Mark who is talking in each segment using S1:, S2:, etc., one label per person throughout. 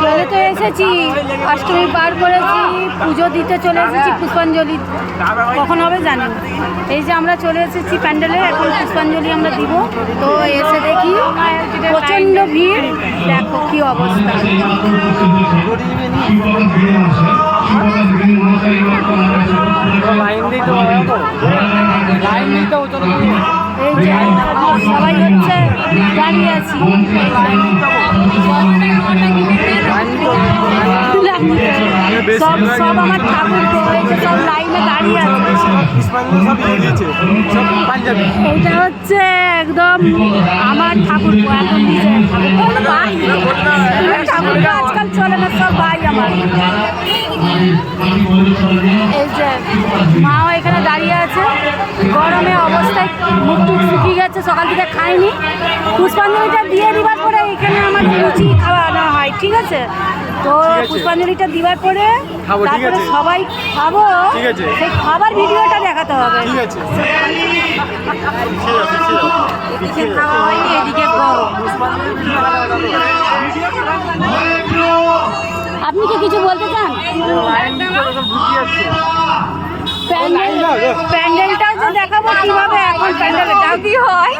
S1: চলে তো এসেছি, অষ্টমী পার করেছি, পুজো দিতে চলে এসেছি। পুষ্পাঞ্জলি কখন হবে জানি। এই যে আমরা চলে এসেছি প্যান্ডেলে, এখন পুষ্পাঞ্জলি আমরা দিব। তো এসে দেখি প্রচণ্ড ভিড়, দেখো কি অবস্থা। এই যে সবাই হচ্ছে দাঁড়িয়ে আছি, সব আমার ঠাকুর সব লাইনে দাঁড়িয়ে আছে। এইটা হচ্ছে একদম আমার ঠাকুর, একদম নিজের ঠাকুর। আজকাল চলে না, সব ভাই আমার। এই যে মাও এখানে দাঁড়িয়ে আছে, গরমে অবস্থায় মুখ টুক শুকিয়ে গেছে, সকাল থেকে খাইনি। পুষ্পাঞ্জলিটা দিয়ে দিবার পরে এখানে আমার লুচি খাওয়ানো হয়, ঠিক আছে? তো পুষ্পাঞ্জলিটা দিবার পরে তারপরে সবাই খাবো, সেই খাবার ভিডিওটা দেখাতে হবে। এদিকে খাওয়া হয়নি, এদিকে গরম। আপনি কি কিছু বলতে চান? প্যান্ডেলটাও যে দেখাবো কিভাবে, এখন প্যান্ডেলটাও কি হয়।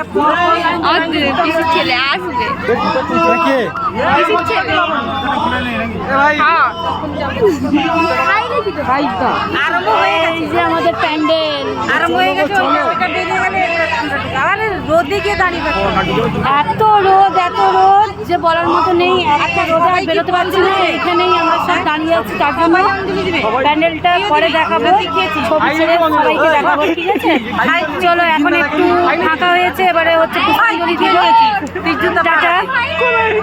S1: পিসির ছেলে আসবে, পিসির ছেলে আরম্ভ হয়ে গেছে। এই যে আমাদের প্যান্ডেল আরম্ভ হয়ে গেছে। রোদে গিয়ে দাঁড়িয়ে এত রোদ যে বলার মতো নেই। একটা রোদে আর বেরোতে পারছি না, এখানেই আমরা সব দাঁড়িয়ে আছি। তার জন্য প্যান্ডেলটা পরে দেখাবো, ছবি ছেড়ে সবাইকে দেখাবো, ঠিক আছে? চলো, এখন একটু ফাঁকা হয়েছে, এবারে হচ্ছে পুষ্পাঞ্জলি দিয়ে টাটা।